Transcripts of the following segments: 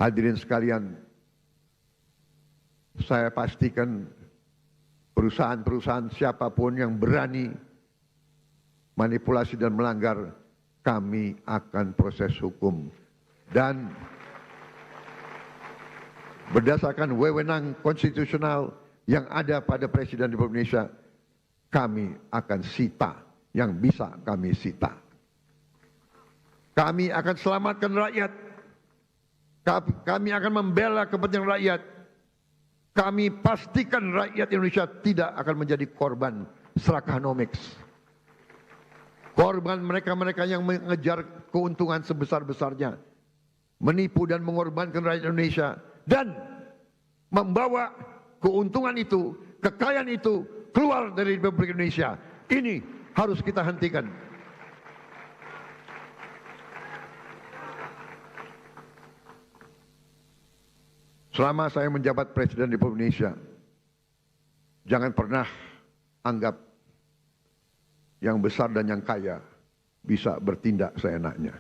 Hadirin sekalian, saya pastikan perusahaan-perusahaan siapapun yang berani manipulasi dan melanggar, kami akan proses hukum. Dan berdasarkan wewenang konstitusional yang ada pada Presiden Republik Indonesia, kami akan sita yang bisa kami sita. Kami akan selamatkan rakyat. Kami akan membela kepentingan rakyat. Kami pastikan rakyat Indonesia tidak akan menjadi korban serakanomics. Korban mereka-mereka yang mengejar keuntungan sebesar-besarnya, menipu dan mengorbankan rakyat Indonesia, dan membawa keuntungan itu, kekayaan itu keluar dari Republik Indonesia. Ini harus kita hentikan. Selama saya menjabat Presiden Republik Indonesia, jangan pernah anggap yang besar dan yang kaya bisa bertindak seenaknya.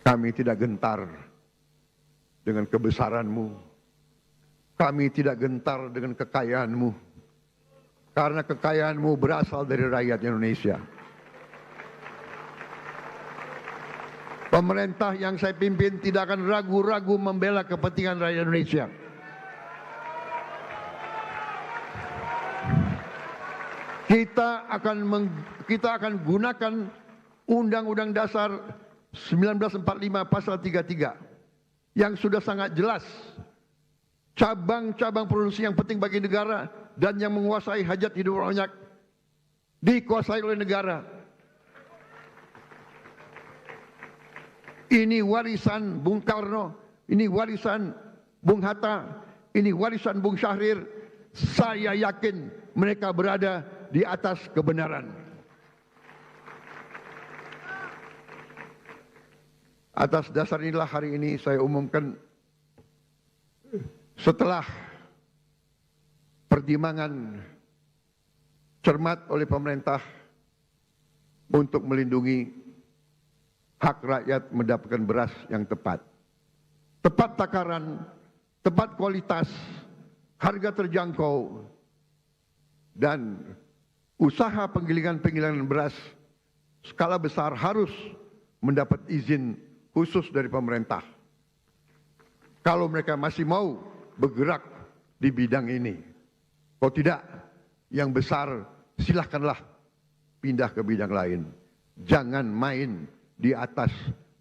Kami tidak gentar dengan kebesaranmu. Kami tidak gentar dengan kekayaanmu. Karena kekayaanmu berasal dari rakyat Indonesia. Pemerintah yang saya pimpin tidak akan ragu-ragu membela kepentingan rakyat Indonesia. Kita akan gunakan Undang-Undang Dasar 1945 pasal 33 yang sudah sangat jelas. Cabang-cabang produksi yang penting bagi negara dan yang menguasai hajat hidup banyak dikuasai oleh negara. Ini warisan Bung Karno, ini warisan Bung Hatta, ini warisan Bung Syahrir. Saya yakin mereka berada di atas kebenaran. Atas dasar inilah hari ini saya umumkan, setelah pertimbangan cermat oleh pemerintah untuk melindungi hak rakyat mendapatkan beras yang tepat. Tepat takaran, tepat kualitas, harga terjangkau, dan usaha penggilingan beras skala besar harus mendapat izin khusus dari pemerintah. Kalau mereka masih mau bergerak di bidang ini. Kalau tidak, yang besar silahkanlah pindah ke bidang lain. Jangan main di atas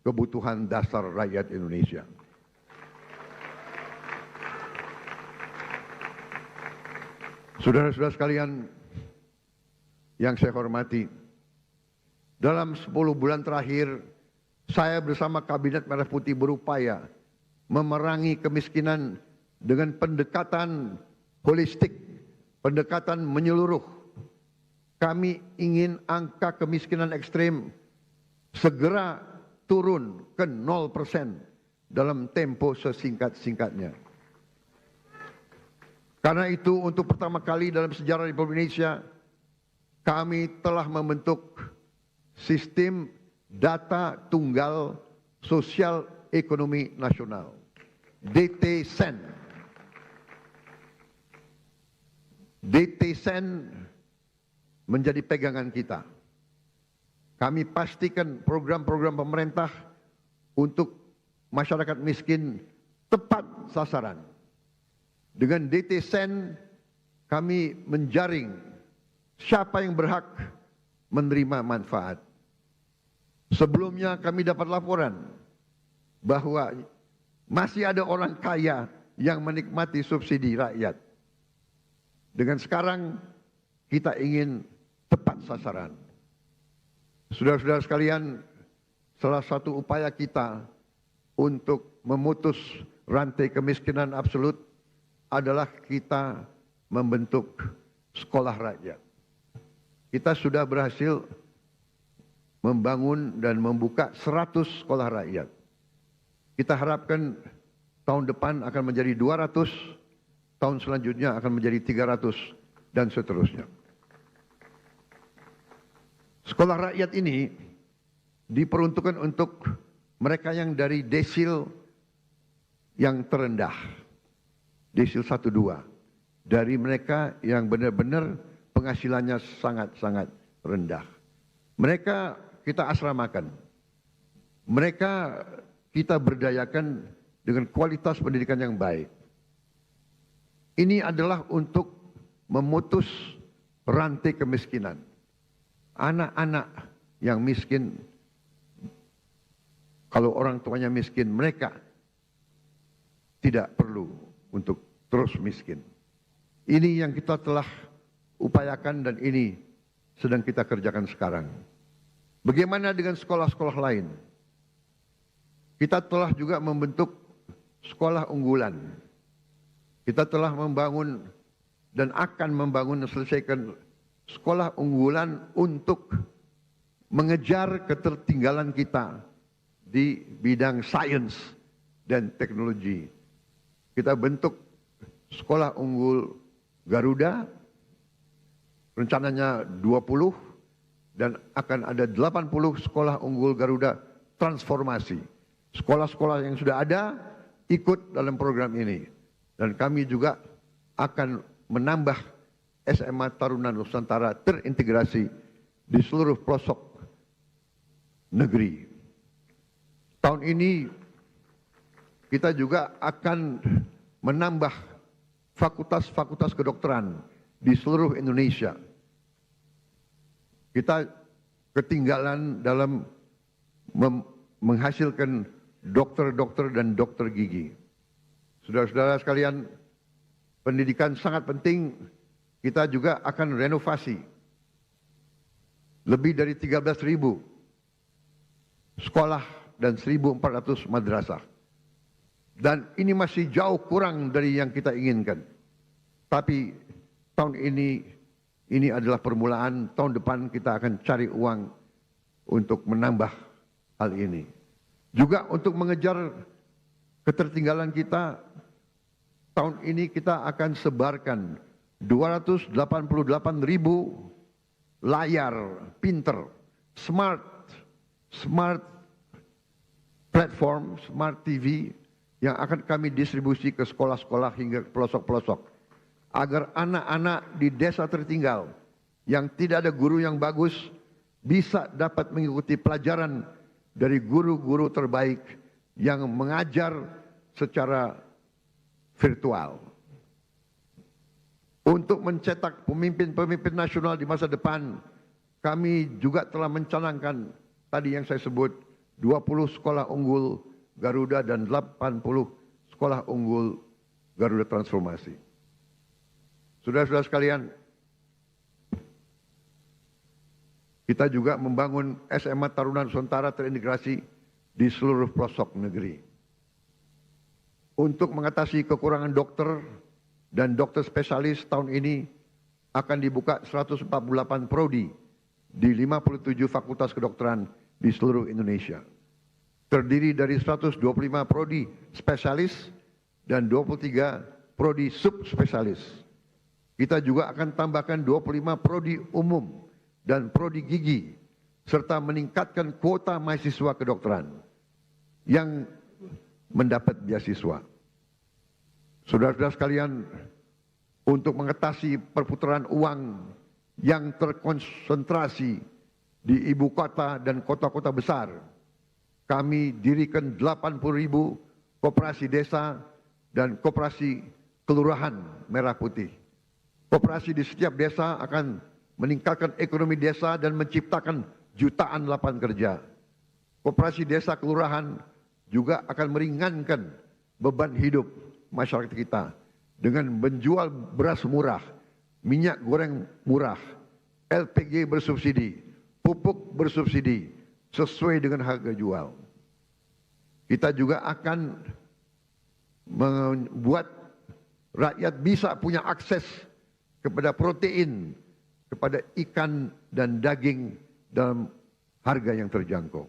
kebutuhan dasar rakyat Indonesia. Saudara-saudara sekalian yang saya hormati, dalam 10 bulan terakhir, saya bersama Kabinet Merah Putih berupaya memerangi kemiskinan dengan pendekatan holistik, pendekatan menyeluruh. Kami ingin angka kemiskinan ekstrim segera turun ke 0% dalam tempo sesingkat-singkatnya. Karena itu untuk pertama kali dalam sejarah Republik Indonesia, kami telah membentuk sistem data tunggal sosial ekonomi nasional, DTSEN. DTSEN menjadi pegangan kita. Kami pastikan program-program pemerintah untuk masyarakat miskin tepat sasaran. Dengan DTSEN kami menjaring siapa yang berhak menerima manfaat. Sebelumnya kami dapat laporan bahwa masih ada orang kaya yang menikmati subsidi rakyat. Dengan sekarang kita ingin tepat sasaran. Saudara-saudara sekalian, salah satu upaya kita untuk memutus rantai kemiskinan absolut adalah kita membentuk sekolah rakyat. Kita sudah berhasil membangun dan membuka 100 sekolah rakyat. Kita harapkan tahun depan akan menjadi 200, tahun selanjutnya akan menjadi 300, dan seterusnya. Sekolah rakyat ini diperuntukkan untuk mereka yang dari desil yang terendah, desil 1-2, dari mereka yang benar-benar penghasilannya sangat-sangat rendah. Mereka kita asramakan, mereka kita berdayakan dengan kualitas pendidikan yang baik. Ini adalah untuk memutus rantai kemiskinan. Anak-anak yang miskin, kalau orang tuanya miskin, mereka tidak perlu untuk terus miskin. Ini yang kita telah upayakan dan ini sedang kita kerjakan sekarang. Bagaimana dengan sekolah-sekolah lain? Kita telah juga membentuk sekolah unggulan. Kita telah membangun dan akan membangun dan selesaikan sekolah unggulan untuk mengejar ketertinggalan kita di bidang sains dan teknologi. Kita bentuk sekolah unggul Garuda, rencananya 20 dan akan ada 80 sekolah unggul Garuda transformasi. Sekolah-sekolah yang sudah ada ikut dalam program ini. Dan kami juga akan menambah SMA Taruna Nusantara terintegrasi di seluruh pelosok negeri. Tahun ini kita juga akan menambah fakultas-fakultas kedokteran di seluruh Indonesia. Kita ketinggalan dalam menghasilkan dokter-dokter dan dokter gigi. Saudara-saudara sekalian, pendidikan sangat penting. Kita juga akan renovasi lebih dari 13.000 sekolah dan 1.400 madrasah. Dan ini masih jauh kurang dari yang kita inginkan. Tapi tahun ini adalah permulaan. Tahun depan kita akan cari uang untuk menambah hal ini. Juga untuk mengejar ketertinggalan kita, tahun ini kita akan sebarkan 288.000 layar pinter, smart platform, smart TV yang akan kami distribusi ke sekolah-sekolah hingga pelosok-pelosok. Agar anak-anak di desa tertinggal yang tidak ada guru yang bagus bisa dapat mengikuti pelajaran dari guru-guru terbaik yang mengajar secara virtual. Untuk mencetak pemimpin-pemimpin nasional di masa depan, kami juga telah mencanangkan tadi yang saya sebut 20 sekolah unggul Garuda dan 80 sekolah unggul Garuda Transformasi. Saudara-saudara sekalian, kita juga membangun SMA Taruna Nusantara terintegrasi di seluruh pelosok negeri. Untuk mengatasi kekurangan dokter dan dokter spesialis, tahun ini akan dibuka 148 prodi di 57 fakultas kedokteran di seluruh Indonesia. Terdiri dari 125 prodi spesialis dan 23 prodi subspesialis. Kita juga akan tambahkan 25 prodi umum dan prodi gigi, serta meningkatkan kuota mahasiswa kedokteran yang mendapat beasiswa. Saudara-saudara sekalian, untuk mengatasi perputaran uang yang terkonsentrasi di ibu kota dan kota-kota besar, kami dirikan 80.000 koperasi desa dan koperasi kelurahan merah putih. Koperasi di setiap desa akan meningkatkan ekonomi desa dan menciptakan jutaan lapangan kerja. Koperasi desa kelurahan juga akan meringankan beban hidup masyarakat kita dengan menjual beras murah, minyak goreng murah, LPG bersubsidi, pupuk bersubsidi sesuai dengan harga jual. Kita juga akan membuat rakyat bisa punya akses kepada protein, kepada ikan dan daging dalam harga yang terjangkau.